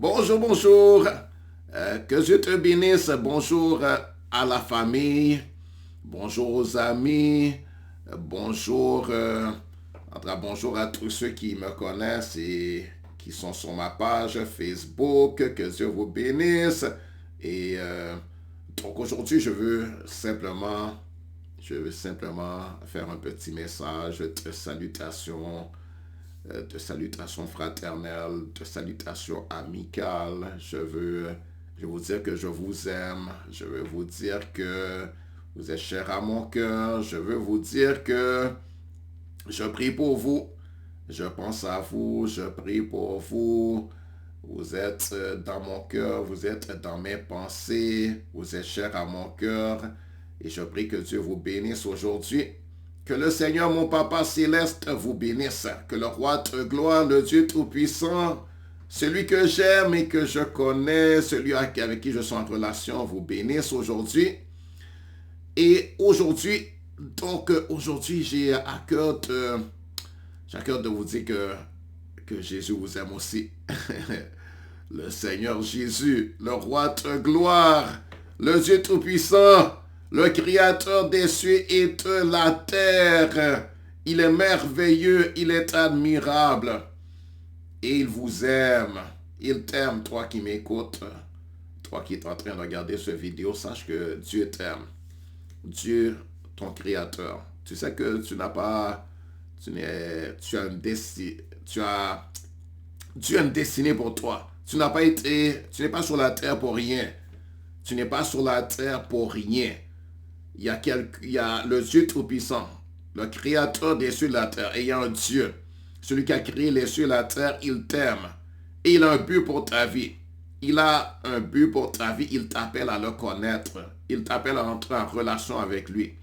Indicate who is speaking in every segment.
Speaker 1: Bonjour, bonjour. Que Dieu te bénisse. Bonjour à la famille. Bonjour aux amis. Bonjour, bonjour à tous ceux qui me connaissent et qui sont sur ma page Facebook. Que Dieu vous bénisse. Et donc aujourd'hui, je veux simplement faire un petit message de salutations fraternelles, de salutations amicales. Je veux vous dire que je vous aime. Je veux vous dire que vous êtes cher à mon cœur. Je veux vous dire que je prie pour vous. Je pense à vous. Je prie pour vous. Vous êtes dans mon cœur. Vous êtes dans mes pensées. Vous êtes cher à mon cœur. Et je prie que Dieu vous bénisse aujourd'hui. Que le Seigneur, mon Papa céleste, vous bénisse. Que le roi de gloire, le Dieu tout-puissant, celui que j'aime et que je connais, celui avec qui je suis en relation, vous bénisse aujourd'hui. Et aujourd'hui, j'ai à cœur de vous dire que Jésus vous aime aussi. Le Seigneur Jésus, le roi de gloire, le Dieu tout-puissant, le créateur des cieux et de la terre. Il est merveilleux, il est admirable. Et il vous aime. Il t'aime, toi qui m'écoutes. Toi qui es en train de regarder cette vidéo, sache que Dieu t'aime. Dieu, ton créateur. Tu sais que tu n'as pas... Tu as une destinée. Dieu a une destinée pour toi. Tu n'es pas sur la terre pour rien. Tu n'es pas sur la terre pour rien. Il y a le Dieu Tout-Puissant, le Créateur des cieux et de la terre. Et il y a un Dieu. Celui qui a créé les cieux et la terre, il t'aime. Et il a un but pour ta vie. Il a un but pour ta vie. Il t'appelle à le connaître. Il t'appelle à entrer en relation avec lui.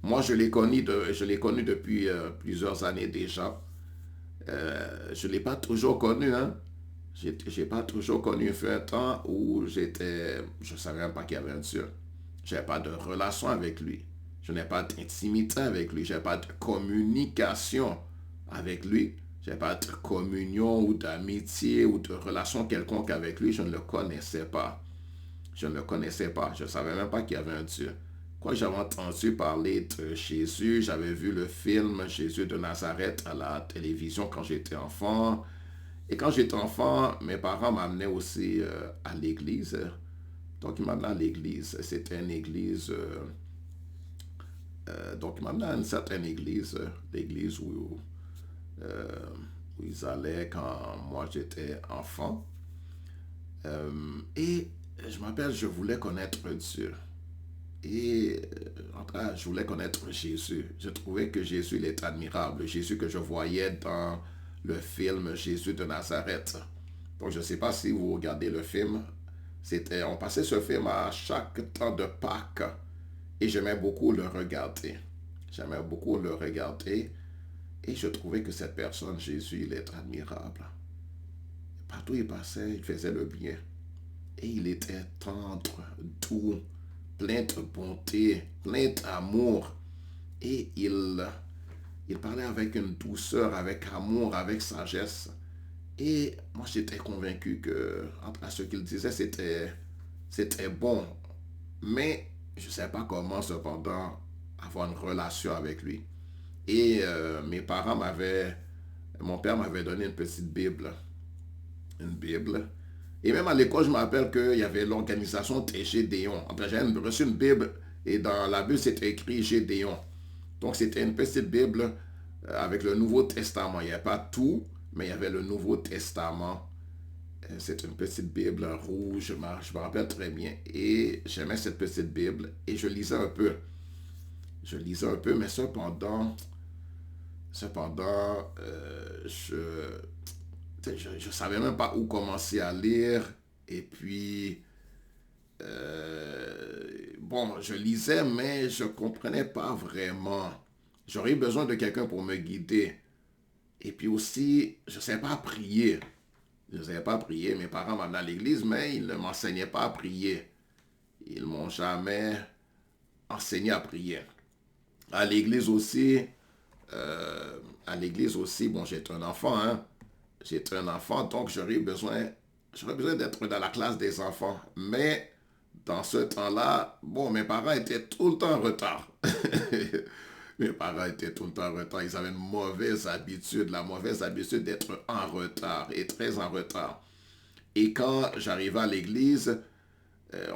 Speaker 1: Moi, je l'ai connu depuis plusieurs années déjà. Je ne l'ai pas toujours connu, hein. J'ai pas toujours connu. Il fut un temps où je ne savais même pas qu'il y avait un Dieu. Je n'avais pas de relation avec lui. Je n'ai pas d'intimité avec lui. Je n'ai pas de communication avec lui. Je n'ai pas de communion ou d'amitié ou de relation quelconque avec lui. Je ne le connaissais pas. Je ne le connaissais pas. Je ne savais même pas qu'il y avait un Dieu. Quand j'avais entendu parler de Jésus, j'avais vu le film Jésus de Nazareth à la télévision quand j'étais enfant. Et quand j'étais enfant, mes parents m'amenaient aussi à l'église. Donc, ils m'amenaient à l'église. C'était une église... donc, ils m'amenaient à une certaine église. L'église euh, où ils allaient quand moi j'étais enfant. Et je m'appelle, je voulais connaître Dieu. Et en tout cas, je voulais connaître Jésus. Je trouvais que Jésus, il est admirable. Jésus que je voyais dans le film Jésus de Nazareth. Donc, je ne sais pas si vous regardez le film. On passait ce film à chaque temps de Pâques. Et j'aimais beaucoup le regarder. J'aimais beaucoup le regarder. Et je trouvais que cette personne, Jésus, il est admirable. Partout où il passait, il faisait le bien. Et il était tendre, doux, plein de bonté, plein d'amour. Et il parlait avec une douceur, avec amour, avec sagesse. Et moi, j'étais convaincu que, entre ce qu'il disait, c'était bon. Mais je ne savais pas comment, cependant, avoir une relation avec lui. Et mon père m'avait donné une petite Bible. Une Bible. Et même à l'école, je me rappelle qu'il y avait l'organisation des Gédéons. Après, j'avais reçu une Bible et dans la Bible, c'était écrit Gédéon. Donc, c'était une petite Bible avec le Nouveau Testament. Il n'y avait pas tout, mais il y avait le Nouveau Testament. C'est une petite Bible rouge, je me rappelle très bien. Et j'aimais cette petite Bible et je lisais un peu. Je lisais un peu, mais cependant, je savais même pas où commencer à lire. Et puis, bon, je lisais, mais je comprenais pas vraiment. J'aurais eu besoin de quelqu'un pour me guider. Et puis aussi, je ne savais pas prier. Je ne savais pas prier. Mes parents m'amenaient à l'église, mais ils ne m'enseignaient pas à prier. Ils m'ont jamais enseigné à prier. À l'église aussi, bon, j'étais un enfant, hein. J'étais un enfant, donc j'aurais eu besoin j'aurais besoin d'être dans la classe des enfants. Mais dans ce temps-là, bon, mes parents étaient tout le temps en retard. Mes parents étaient tout le temps en retard. Ils avaient une mauvaise habitude, la mauvaise habitude d'être en retard et très en retard. Et quand j'arrivais à l'église,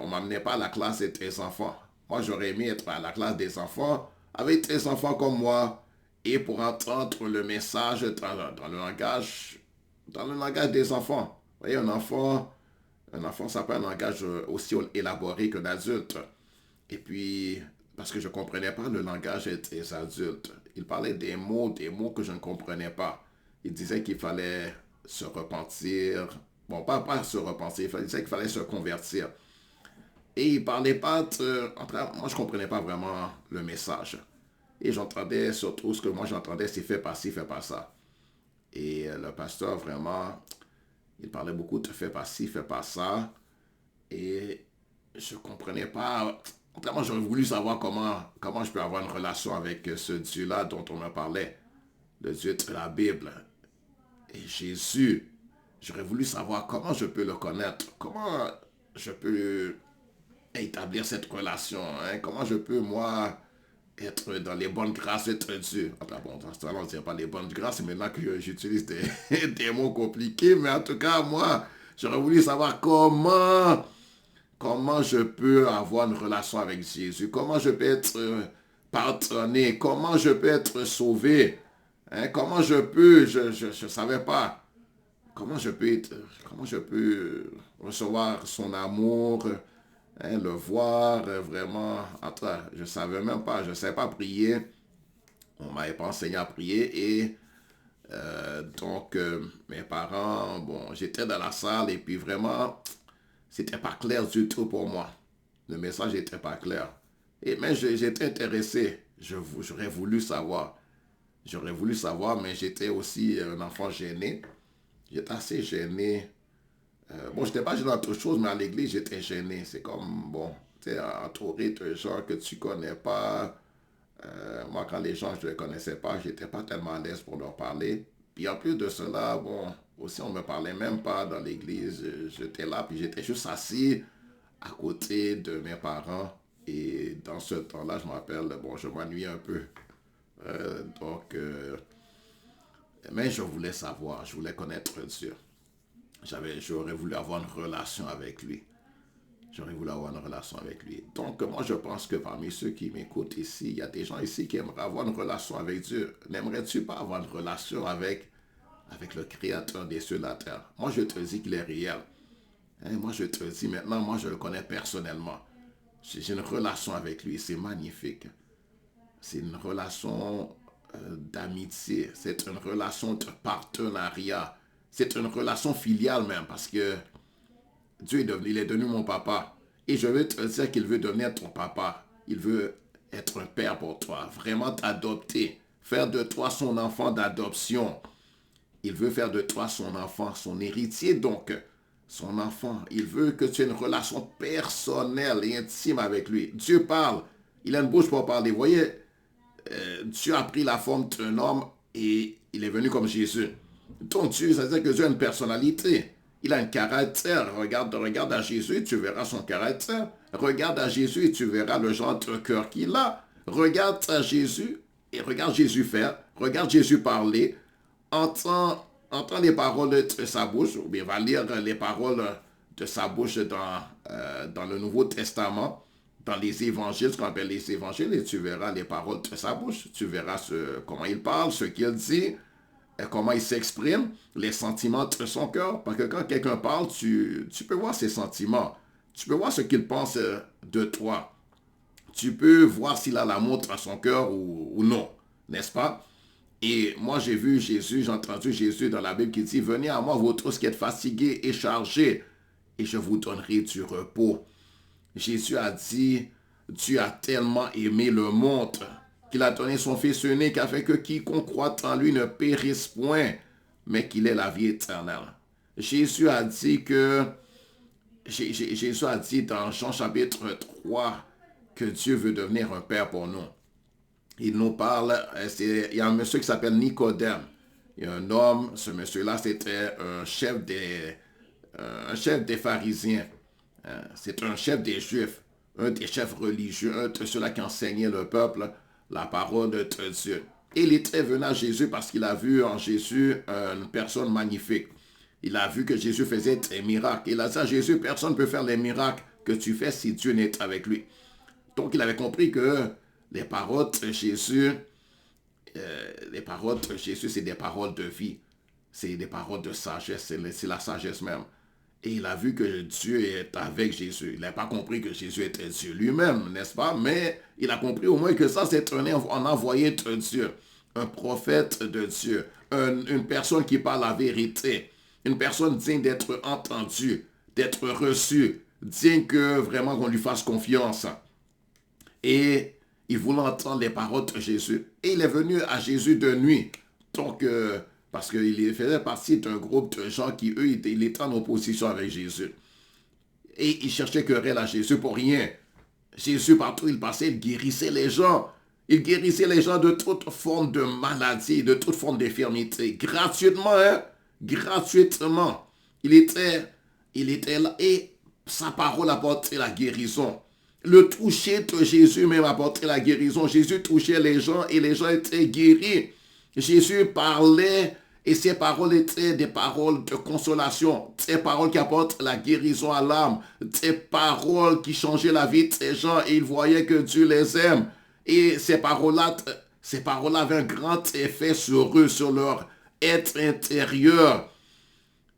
Speaker 1: on ne m'amenait pas à la classe des enfants. Moi, j'aurais aimé être à la classe des enfants avec des enfants comme moi et pour entendre le message dans le langage des enfants. Vous voyez, un enfant, ça peut un langage aussi élaboré que d'adulte. Et puis, parce que je ne comprenais pas le langage des adultes. Ils parlaient des mots que je ne comprenais pas. Ils disaient qu'il fallait se repentir. Bon, pas se repentir, il disait qu'il fallait se convertir. Et il ne parlait pas de... Moi, je ne comprenais pas vraiment le message. Et j'entendais surtout ce que moi j'entendais, c'est fais pas ci, fais pas ça. Et le pasteur, vraiment, il parlait beaucoup de fais pas ci, fais pas ça. Et je ne comprenais pas. Vraiment, j'aurais voulu savoir comment je peux avoir une relation avec ce Dieu-là dont on me parlait. Le Dieu de la Bible. Et Jésus, j'aurais voulu savoir comment je peux le connaître. Comment je peux établir cette relation. Hein? Comment je peux, moi, être dans les bonnes grâces d'être Dieu. Enfin, bon, dans ce temps-là, on ne dirait pas les bonnes grâces, c'est maintenant que j'utilise des mots compliqués, mais en tout cas, moi, j'aurais voulu savoir comment je peux avoir une relation avec Jésus, comment je peux être pardonné, comment je peux être sauvé, hein, comment je peux, je savais pas, comment je peux recevoir son amour, hein, le voir vraiment. Attends, je savais même pas, je savais pas prier. On m'avait pas enseigné à prier et donc mes parents, bon, j'étais dans la salle et puis vraiment, c'était pas clair du tout pour moi. Le message n'était pas clair. Et mais j'étais intéressé. J'aurais voulu savoir. J'aurais voulu savoir, mais j'étais aussi un enfant gêné. J'étais assez gêné. Bon, je n'étais pas gêné dans toute chose, mais à l'église, j'étais gêné. C'est comme, bon, tu sais, entouré de gens que tu connais pas. Moi, quand les gens, je ne les connaissais pas, j'étais pas tellement à l'aise pour leur parler. Puis en plus de cela, bon, aussi, on ne me parlait même pas dans l'église. J'étais là, puis j'étais juste assis à côté de mes parents. Et dans ce temps-là, je me rappelle, bon, je m'ennuyais un peu. Mais je voulais savoir, je voulais connaître Dieu. J'aurais voulu avoir une relation avec lui. J'aurais voulu avoir une relation avec lui. Donc, moi, je pense que parmi ceux qui m'écoutent ici, il y a des gens ici qui aimeraient avoir une relation avec Dieu. N'aimerais-tu pas avoir une relation avec le Créateur des cieux et de la terre? Moi, je te dis qu'il est réel. Hein, moi, je te dis maintenant, moi, je le connais personnellement. J'ai une relation avec lui. C'est magnifique. C'est une relation d'amitié. C'est une relation de partenariat. C'est une relation filiale même parce que il est devenu mon papa. Et je veux te dire qu'il veut devenir ton papa. Il veut être un père pour toi. Vraiment t'adopter. Faire de toi son enfant d'adoption. Il veut faire de toi son enfant, son héritier donc. Son enfant. Il veut que tu aies une relation personnelle et intime avec lui. Dieu parle. Il a une bouche pour parler. Vous voyez, Dieu a pris la forme d'un homme et il est venu comme Jésus. Donc Dieu, ça veut dire que Dieu a une personnalité. Il a un caractère. Regarde à Jésus et tu verras son caractère. Regarde à Jésus et tu verras le genre de cœur qu'il a. Regarde à Jésus et regarde Jésus faire. Regarde Jésus parler. Entends les paroles de sa bouche, ou bien va lire les paroles de sa bouche dans le Nouveau Testament, dans les évangiles, ce qu'on appelle les évangiles, et tu verras les paroles de sa bouche. Tu verras comment il parle, ce qu'il dit, comment il s'exprime, les sentiments de son cœur. Parce que quand quelqu'un parle, tu peux voir ses sentiments. Tu peux voir ce qu'il pense de toi. Tu peux voir s'il a l'amour dans son cœur ou non, n'est-ce pas? Et moi, j'ai entendu Jésus dans la Bible qui dit, venez à moi, vous tous qui êtes fatigués et chargés, et je vous donnerai du repos. Jésus a dit, Dieu a tellement aimé le monde qu'il a donné son Fils unique afin que quiconque croit en lui ne périsse point, mais qu'il ait la vie éternelle. Jésus a dit que, Jésus a dit dans Jean chapitre 3 que Dieu veut devenir un père pour nous. Il nous parle, il y a un monsieur qui s'appelle Nicodème. Il y a un homme, ce monsieur-là, c'était un un chef des pharisiens. C'est un chef des Juifs, un des chefs religieux, un de ceux-là qui enseignaient le peuple la parole de Dieu. Et il était venu à Jésus parce qu'il a vu en Jésus une personne magnifique. Il a vu que Jésus faisait des miracles. Il a dit à Jésus, personne ne peut faire les miracles que tu fais si Dieu n'est avec lui. Donc il avait compris que les paroles de Jésus, c'est des paroles de vie. C'est des paroles de sagesse, c'est la sagesse même. Et il a vu que Dieu est avec Jésus. Il n'a pas compris que Jésus était Dieu lui-même, n'est-ce pas? Mais il a compris au moins que ça, c'est un envoyé de Dieu, un prophète de Dieu, une personne qui parle la vérité, une personne digne d'être entendue, d'être reçue, digne que vraiment qu'on lui fasse confiance. Et il voulait entendre les paroles de Jésus. Et il est venu à Jésus de nuit. Donc, parce qu'il faisait partie d'un groupe de gens qui, eux, ils étaient en opposition avec Jésus. Et ils cherchaient querelle à Jésus pour rien. Jésus, partout où il passait, il guérissait les gens. Il guérissait les gens de toute forme de maladie, de toute forme d'infirmité. Gratuitement, hein? Gratuitement. Il était là et sa parole apportait la guérison. Le toucher de Jésus même apportait la guérison. Jésus touchait les gens et les gens étaient guéris. Jésus parlait et ses paroles étaient des paroles de consolation, des paroles qui apportent la guérison à l'âme, des paroles qui changeaient la vie de ces gens et ils voyaient que Dieu les aime. Et ces paroles-là avaient un grand effet sur eux, sur leur être intérieur.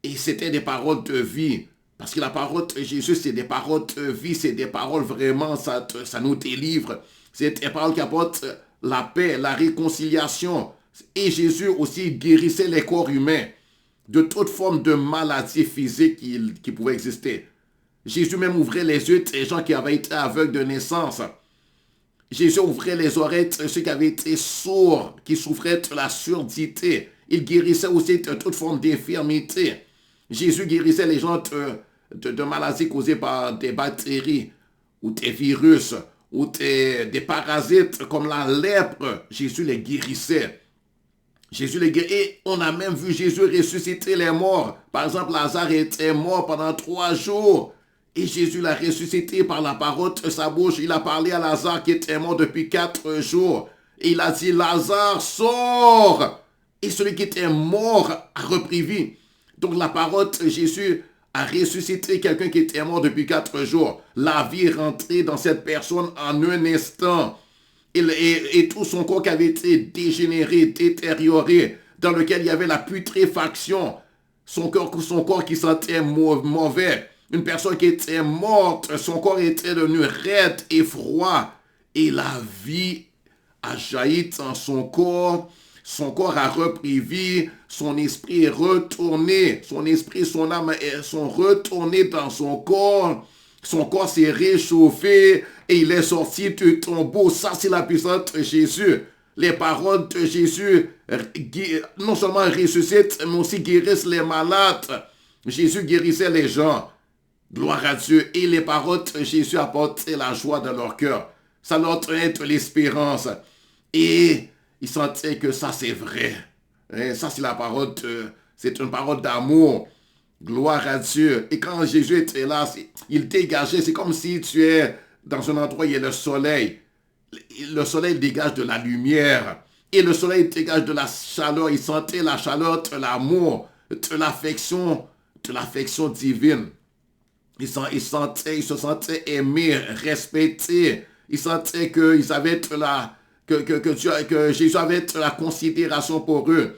Speaker 1: Et c'était des paroles de vie. Parce que la parole de Jésus, c'est des paroles de vie, c'est des paroles vraiment, ça nous délivre. C'est des paroles qui apportent la paix, la réconciliation. Et Jésus aussi guérissait les corps humains de toute forme de maladie physique qui pouvait exister. Jésus même ouvrait les yeux des gens qui avaient été aveugles de naissance. Jésus ouvrait les oreilles de ceux qui avaient été sourds, qui souffraient de la surdité. Il guérissait aussi de toute forme d'infirmité. Jésus guérissait les gens de maladies causées par des bactéries ou des virus ou des parasites comme la lèpre. Jésus les guérissait. Et on a même vu Jésus ressusciter les morts. Par exemple, Lazare était mort pendant 3 jours. Et Jésus l'a ressuscité par la parole de sa bouche. Il a parlé à Lazare qui était mort depuis 4 jours. Et il a dit, Lazare, sors! Et celui qui était mort a repris vie. Donc la parole de Jésus a ressuscité quelqu'un qui était mort depuis 4 jours. La vie est rentrée dans cette personne en un instant. Et tout son corps qui avait été dégénéré, détérioré, dans lequel il y avait la putréfaction, son corps qui sentait mauvais, une personne qui était morte, son corps était devenu raide et froid, et la vie a jailli dans son corps a repris vie, son esprit est retourné, son esprit, son âme sont retournés dans son corps s'est réchauffé et il est sorti du tombeau. Ça, c'est la puissance de Jésus. Les paroles de Jésus non seulement ressuscitent, mais aussi guérissent les malades. Jésus guérissait les gens. Gloire à Dieu. Et les paroles de Jésus apportaient la joie dans leur cœur. Ça leur donnait de l'espérance. Et ils sentaient que ça, c'est vrai. Et ça, c'est la parole c'est une parole d'amour. Gloire à Dieu. Et quand Jésus était là, il dégageait. C'est comme si tu es dans un endroit où il y a le soleil. Le soleil dégage de la lumière. Et le soleil dégage de la chaleur. Il sentait la chaleur de l'amour, de l'affection divine. Il se sentait aimé, respecté. Il sentait que Jésus avait de la considération pour eux.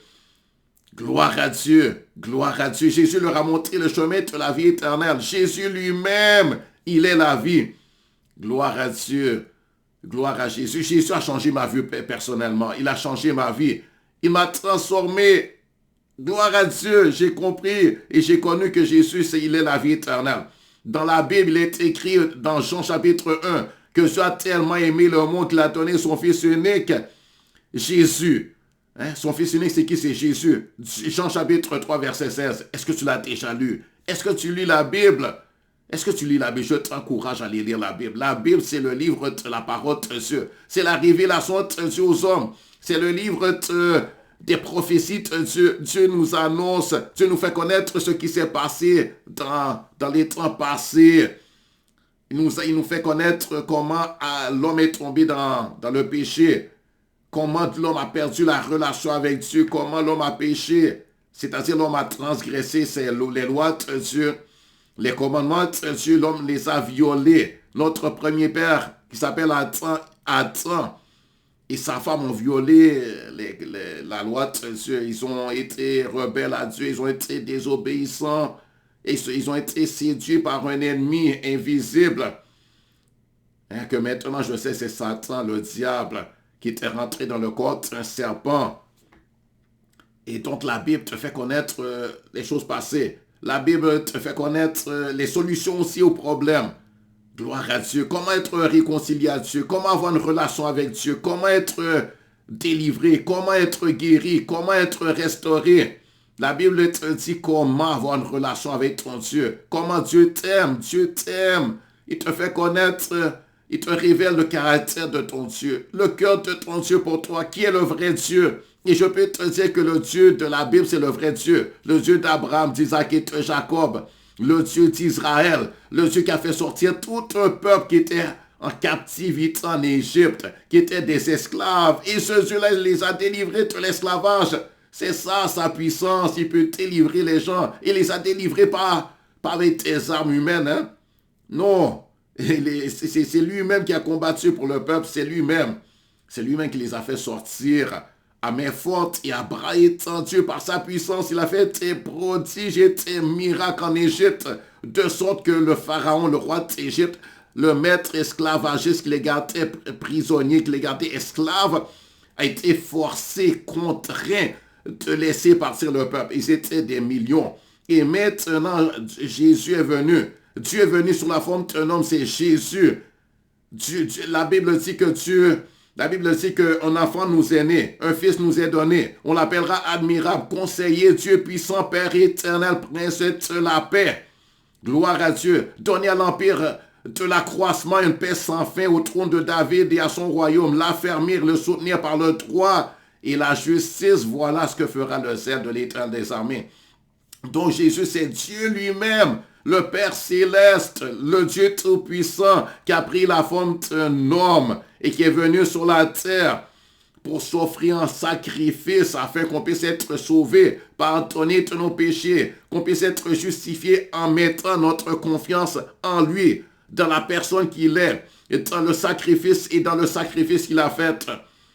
Speaker 1: Gloire à Dieu, gloire à Dieu. Jésus leur a montré le chemin de la vie éternelle. Jésus lui-même, il est la vie. Gloire à Dieu, gloire à Jésus. Jésus a changé ma vie personnellement. Il a changé ma vie. Il m'a transformé. Gloire à Dieu, j'ai compris et j'ai connu que Jésus, il est la vie éternelle. Dans la Bible, il est écrit dans Jean chapitre 1 que Dieu a tellement aimé le monde qu'il a donné son Fils unique, Jésus. Son Fils unique, c'est qui? C'est Jésus. Jean chapitre 3, verset 16. Est-ce que tu l'as déjà lu? Est-ce que tu lis la Bible? Est-ce que tu lis la Bible? Je t'encourage à aller lire la Bible. La Bible, c'est le livre de la parole de Dieu. C'est la révélation de Dieu aux hommes. C'est le livre des prophéties de Dieu. Dieu nous annonce, Dieu nous fait connaître ce qui s'est passé dans les temps passés. Il nous fait connaître comment l'homme est tombé dans le péché, comment l'homme a perdu la relation avec Dieu, comment l'homme a péché, c'est-à-dire l'homme a transgressé les lois de Dieu, les commandements de Dieu, l'homme les a violés. Notre premier père, qui s'appelle Adam, et sa femme ont violé la loi de Dieu. Ils ont été rebelles à Dieu, ils ont été désobéissants, et ils ont été séduits par un ennemi invisible. Que maintenant, je sais, c'est Satan, le diable, qui était rentré dans le corps d'un serpent. Et donc, la Bible te fait connaître les choses passées. La Bible te fait connaître les solutions aussi aux problèmes. Gloire à Dieu. Comment être réconcilié à Dieu? Comment avoir une relation avec Dieu? Comment être délivré? Comment être guéri? Comment être restauré? La Bible te dit comment avoir une relation avec ton Dieu. Comment Dieu t'aime. Dieu t'aime. Il te fait connaître, il te révèle le caractère de ton Dieu. Le cœur de ton Dieu pour toi. Qui est le vrai Dieu? Et je peux te dire que le Dieu de la Bible, c'est le vrai Dieu. Le Dieu d'Abraham, d'Isaac et de Jacob. Le Dieu d'Israël. Le Dieu qui a fait sortir tout un peuple qui était en captivité en Égypte, qui était des esclaves. Et ce Dieu-là, il les a délivrés de l'esclavage. C'est ça, sa puissance. Il peut délivrer les gens. Il les a délivrés pas avec des armes humaines. Hein? Non. C'est lui-même qui a combattu pour le peuple. C'est lui-même. C'est lui-même qui les a fait sortir à main forte et à bras étendus par sa puissance. Il a fait des prodiges et des miracles en Égypte, de sorte que le pharaon, le roi d'Égypte, le maître esclavagiste qui les gardait prisonniers, qui les gardait esclaves, a été forcé, contraint de laisser partir le peuple. Ils étaient des millions. Et maintenant, Jésus est venu. Dieu est venu sous la forme d'un homme, c'est Jésus. La Bible dit qu'un enfant nous est né, un fils nous est donné. On l'appellera admirable, conseiller, Dieu puissant, Père éternel, prince de la paix. Gloire à Dieu. Donner à l'empire de l'accroissement une paix sans fin au trône de David et à son royaume. L'affermir, le soutenir par le droit et la justice. Voilà ce que fera le zèle de l'Éternel des armées. Donc Jésus, c'est Dieu lui-même. Le Père céleste, le Dieu tout-puissant qui a pris la forme d'un homme et qui est venu sur la terre pour s'offrir en sacrifice afin qu'on puisse être sauvé, pardonné de nos péchés, qu'on puisse être justifié en mettant notre confiance en lui, dans la personne qu'il est, et dans le sacrifice qu'il a fait.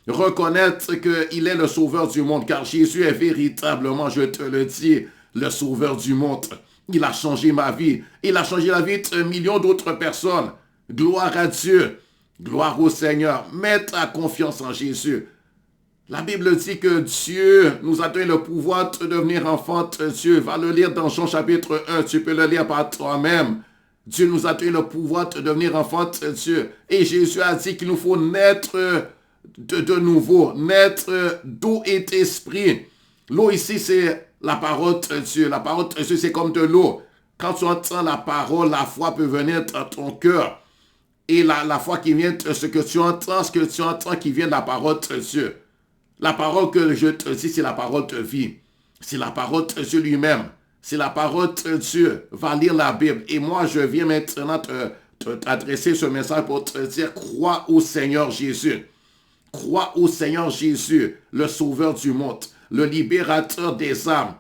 Speaker 1: Reconnaître qu'il est le sauveur du monde, car Jésus est véritablement, je te le dis, le sauveur du monde. Il a changé ma vie. Il a changé la vie de millions d'autres personnes. Gloire à Dieu. Gloire au Seigneur. Mets ta confiance en Jésus. La Bible dit que Dieu nous a donné le pouvoir de devenir enfants de Dieu. Va le lire dans Jean chapitre 1. Tu peux le lire par toi-même. Dieu nous a donné le pouvoir de devenir enfants de Dieu. Et Jésus a dit qu'il nous faut naître de nouveau. Naître d'eau et d'esprit. L'eau ici, c'est la parole de Dieu. La parole de Dieu, c'est comme de l'eau. Quand tu entends la parole, la foi peut venir dans ton cœur. Et la foi qui vient de ce que tu entends qui vient de la parole de Dieu. La parole que je te dis, c'est la parole de vie. C'est la parole de Dieu lui-même. C'est la parole de Dieu. Va lire la Bible. Et moi, je viens maintenant t'adresser ce message pour te dire, crois au Seigneur Jésus. Crois au Seigneur Jésus, le sauveur du monde, le libérateur des âmes,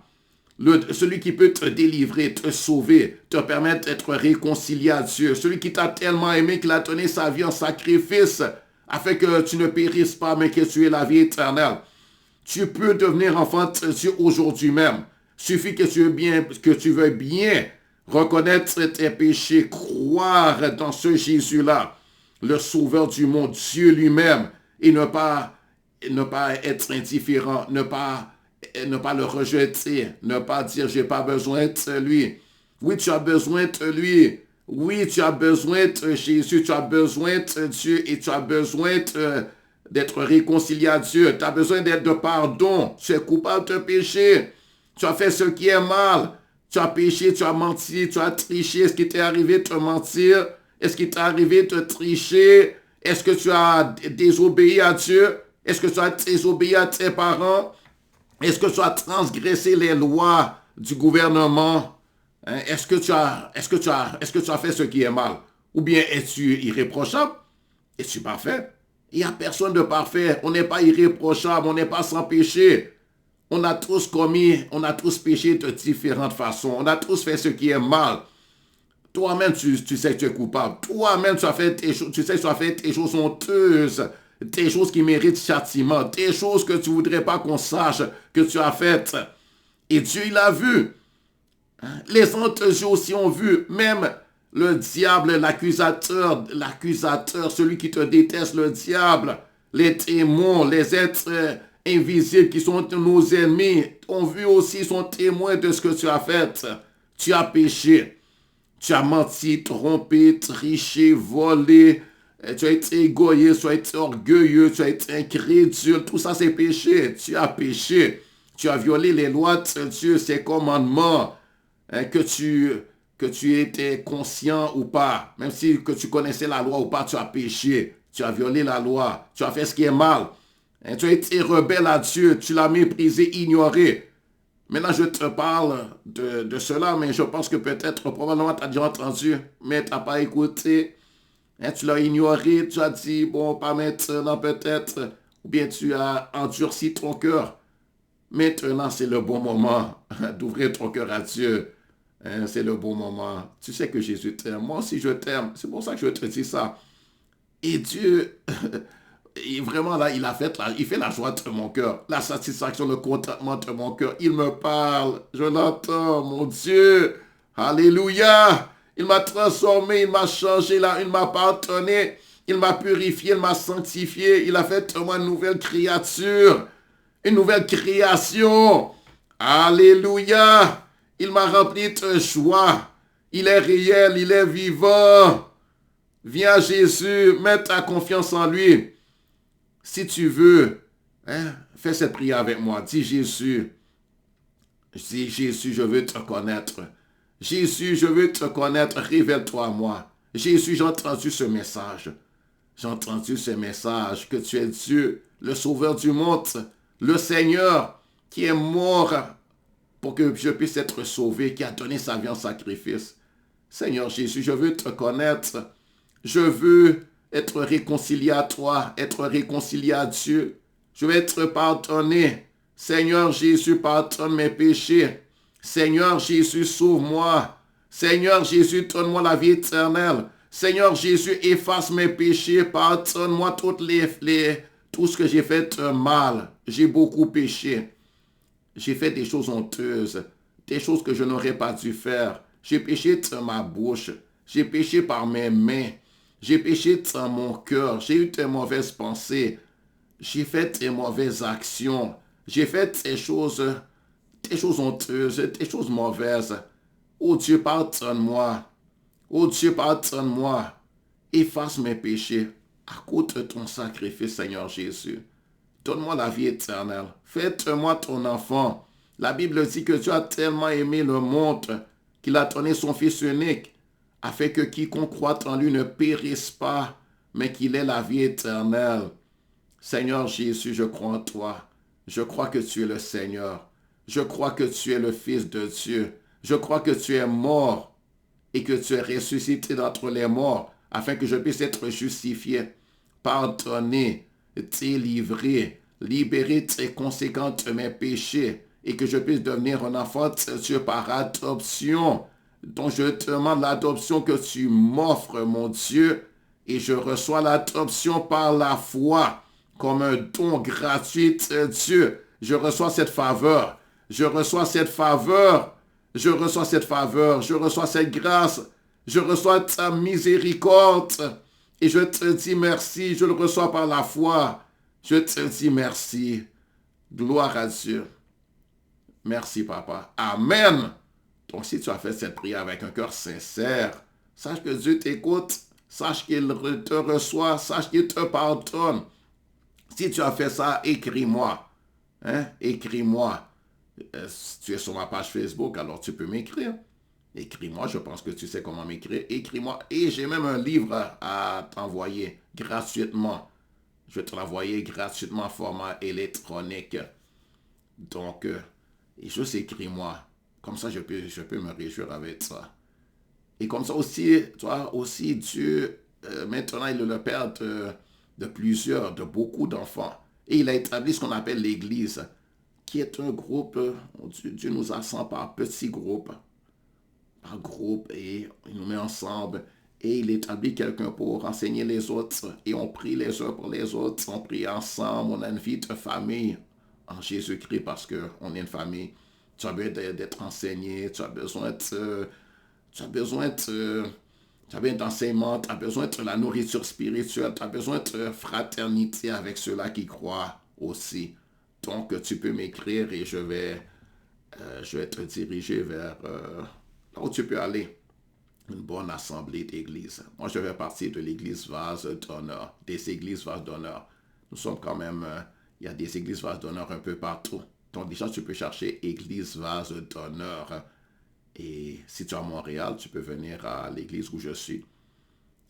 Speaker 1: celui qui peut te délivrer, te sauver, te permettre d'être réconcilié à Dieu, celui qui t'a tellement aimé qu'il a donné sa vie en sacrifice afin que tu ne périsses pas, mais que tu aies la vie éternelle. Tu peux devenir enfant de Dieu aujourd'hui même. Suffit que tu veuilles bien reconnaître tes péchés, croire dans ce Jésus-là, le sauveur du monde, Dieu lui-même, et ne pas être indifférent, ne pas le rejeter, ne pas dire j'ai pas besoin de lui. Oui, tu as besoin de lui. Oui, tu as besoin de Jésus, tu as besoin de Dieu et tu as besoin d'être réconcilié à Dieu. Tu as besoin d'être de pardon. Tu es coupable de péché. Tu as fait ce qui est mal. Tu as péché, tu as menti, tu as triché. Est-ce qu'il t'est arrivé de te mentir? Est-ce qu'il t'est arrivé de tricher? Est-ce que tu as désobéi à Dieu? Est-ce que tu as désobéi à tes parents? Est-ce que tu as transgressé les lois du gouvernement? Hein? Est-ce que tu as fait ce qui est mal? Ou bien es-tu irréprochable? Es-tu parfait? Il n'y a personne de parfait. On n'est pas irréprochable, on n'est pas sans péché. On a tous péché de différentes façons. On a tous fait ce qui est mal. Toi-même, tu sais que tu es coupable. Toi-même, tu sais que tu as fait des choses honteuses, des choses qui méritent châtiment, des choses que tu ne voudrais pas qu'on sache que tu as faites. Et Dieu, il a vu. Les autres yeux aussi ont vu. Même le diable, l'accusateur, celui qui te déteste, le diable, les témoins, les êtres invisibles qui sont nos ennemis, ont vu aussi, sont témoins de ce que tu as fait. Tu as péché. Tu as menti, trompé, triché, volé. Tu as été égoïste, tu as été orgueilleux, tu as été incrédule. Tout ça, c'est péché. Tu as péché. Tu as violé les lois de Dieu, ses commandements, hein, que tu étais conscient ou pas. Même si que tu connaissais la loi ou pas, tu as péché. Tu as violé la loi. Tu as fait ce qui est mal. Hein, tu as été rebelle à Dieu. Tu l'as méprisé, ignoré. Maintenant, je te parle de cela, mais je pense que peut-être, probablement, tu as déjà entendu, mais tu n'as pas écouté. Hein, tu l'as ignoré, tu as dit, bon, pas maintenant, peut-être. Ou bien tu as endurci ton cœur. Maintenant, c'est le bon moment d'ouvrir ton cœur à Dieu. Hein, c'est le bon moment. Tu sais que Jésus t'aime. Moi aussi, je t'aime. C'est pour ça que je te dis ça. Et Dieu, et vraiment là, il fait la joie de mon cœur, la satisfaction, le contentement de mon cœur. Il me parle, je l'entends, mon Dieu. Alléluia. Il m'a transformé, il m'a changé, là, il m'a pardonné, il m'a purifié, il m'a sanctifié. Il a fait de moi une nouvelle créature, une nouvelle création. Alléluia. Il m'a rempli de joie. Il est réel, il est vivant. Viens à Jésus, mets ta confiance en lui. Si tu veux, hein, fais cette prière avec moi. Dis Jésus, je veux te connaître. Jésus, je veux te connaître. Révèle-toi à moi. Jésus, j'ai entendu ce message. J'ai entendu ce message que tu es Dieu, le Sauveur du monde, le Seigneur qui est mort pour que je puisse être sauvé, qui a donné sa vie en sacrifice. Seigneur Jésus, je veux te connaître. Je veux être réconcilié à toi, être réconcilié à Dieu. Je veux être pardonné. Seigneur Jésus, pardonne mes péchés. Seigneur Jésus, sauve-moi. Seigneur Jésus, donne-moi la vie éternelle. Seigneur Jésus, efface mes péchés. Pardonne-moi tout ce que j'ai fait de mal. J'ai beaucoup péché. J'ai fait des choses honteuses, des choses que je n'aurais pas dû faire. J'ai péché de ma bouche. J'ai péché par mes mains. J'ai péché dans mon cœur. J'ai eu des mauvaises pensées. J'ai fait des mauvaises actions. J'ai fait des choses honteuses, des choses mauvaises. Oh Dieu, pardonne-moi. Oh Dieu, pardonne-moi. Efface mes péchés à cause de ton sacrifice, Seigneur Jésus. Donne-moi la vie éternelle. Fais de moi ton enfant. La Bible dit que Dieu a tellement aimé le monde qu'il a donné son Fils unique, afin que quiconque croit en lui ne périsse pas, mais qu'il ait la vie éternelle. Seigneur Jésus, je crois en toi. Je crois que tu es le Seigneur. Je crois que tu es le Fils de Dieu. Je crois que tu es mort et que tu es ressuscité d'entre les morts, afin que je puisse être justifié, pardonné, délivré, libéré des conséquences de mes péchés, et que je puisse devenir un enfant de Dieu par adoption. Donc je demande l'adoption que tu m'offres, mon Dieu, et je reçois l'adoption par la foi comme un don gratuit de Dieu. Je reçois cette faveur. Je reçois cette faveur. Je reçois cette faveur. Je reçois cette grâce. Je reçois ta miséricorde. Et je te dis merci. Je le reçois par la foi. Je te dis merci. Gloire à Dieu. Merci, Papa. Amen. Donc, si tu as fait cette prière avec un cœur sincère, sache que Dieu t'écoute, sache qu'il te reçoit, sache qu'il te pardonne. Si tu as fait ça, écris-moi. Hein? Écris-moi. Si tu es sur ma page Facebook, alors tu peux m'écrire. Écris-moi, je pense que tu sais comment m'écrire. Écris-moi. Et j'ai même un livre à t'envoyer gratuitement. Je vais te l'envoyer gratuitement en format électronique. Donc, et juste écris-moi. Comme ça, je peux me réjouir avec ça. Et comme ça aussi, toi aussi, Dieu, maintenant, il est le père de plusieurs, de beaucoup d'enfants. Et il a établi ce qu'on appelle l'Église, qui est un groupe, Dieu nous assemble par petits groupes, et il nous met ensemble. Et il établit quelqu'un pour enseigner les autres. Et on prie les uns pour les autres, on prie ensemble, on a une vie de famille en Jésus-Christ parce qu'on est une famille. Tu as besoin d'être enseigné, tu as besoin de, tu as besoin d'enseignement, tu as besoin de la nourriture spirituelle, tu as besoin de fraternité avec ceux-là qui croient aussi. Donc, tu peux m'écrire et je vais te diriger vers là où tu peux aller. Une bonne assemblée d'église. Moi, je fais partie de l'église Vase d'honneur, des églises Vase d'honneur. Nous sommes quand même, il y a des églises Vase d'honneur un peu partout. Donc, déjà, tu peux chercher église Vase d'honneur. Et si tu es à Montréal, tu peux venir à l'église où je suis,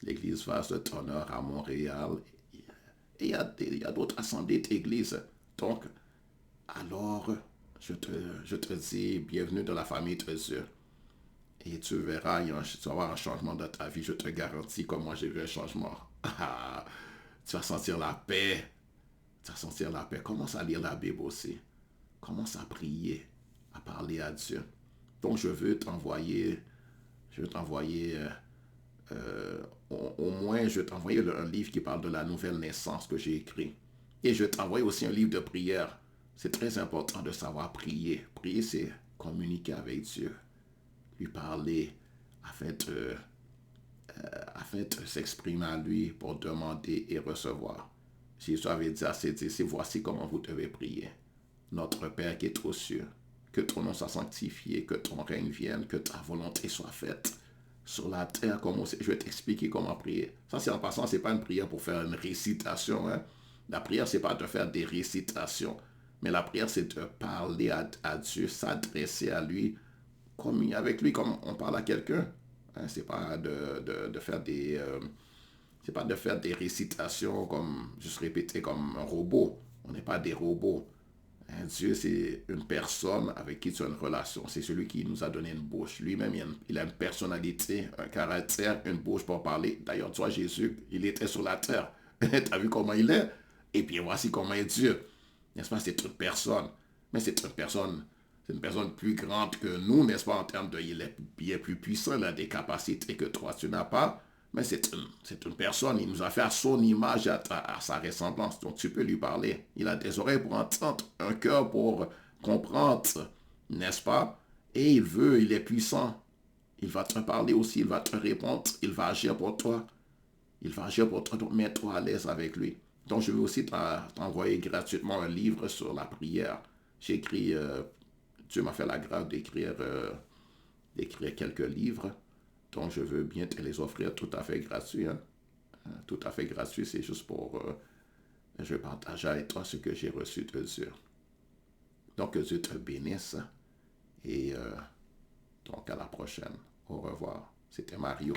Speaker 1: l'église Vase d'honneur à Montréal. Et il y a d'autres assemblées d'églises. Donc, alors, je te dis bienvenue dans la famille de Dieu. Et tu verras, tu vas avoir un changement dans ta vie. Je te garantis, comme moi j'ai vu un changement. Tu vas sentir la paix. Tu vas sentir la paix. Commence à lire la Bible aussi. Commence à prier, à parler à Dieu. Donc je veux t'envoyer, au moins, je vais t'envoyer un livre qui parle de la nouvelle naissance que j'ai écrit. Et je vais t'envoyer aussi un livre de prière. C'est très important de savoir prier. Prier, c'est communiquer avec Dieu, lui parler afin de s'exprimer à lui pour demander et recevoir. Jésus avait dit à ses disciples, voici comment vous devez prier. Notre Père qui est aux cieux, que ton nom soit sanctifié, que ton règne vienne, que ta volonté soit faite sur la terre comme au ciel. Je vais t'expliquer comment prier. Ça, c'est en passant, c'est pas une prière pour faire une récitation. Hein? La prière, c'est pas de faire des récitations. Mais la prière, c'est de parler à Dieu, s'adresser à lui, communier avec lui comme on parle à quelqu'un. Hein, c'est pas de faire c'est pas de faire des récitations comme juste répéter comme un robot. On n'est pas des robots. Hein, Dieu, c'est une personne avec qui tu as une relation. C'est celui qui nous a donné une bouche. Lui-même, il a une personnalité, un caractère, une bouche pour parler. D'ailleurs, toi, Jésus, il était sur la terre. Tu as vu comment il est? Et puis voici comment est Dieu. N'est-ce pas? C'est une personne. Mais c'est une personne plus grande que nous, n'est-ce pas, en termes de, il est bien plus puissant, il a des capacités que toi, tu n'as pas, mais c'est une personne, il nous a fait à son image, à sa ressemblance, donc tu peux lui parler. Il a des oreilles pour entendre, un cœur pour comprendre, n'est-ce pas? Et il est puissant. Il va te parler aussi, il va te répondre, il va agir pour toi. Il va agir pour toi, donc mets-toi à l'aise avec lui. Donc je vais aussi t'envoyer gratuitement un livre sur la prière. J'ai écrit Dieu m'a fait la grâce d'écrire quelques livres, donc je veux bien te les offrir tout à fait gratuit. Hein. Tout à fait gratuit, c'est juste pour... je vais partager avec toi ce que j'ai reçu de Dieu. Donc que Dieu te bénisse et donc à la prochaine. Au revoir. C'était Mario.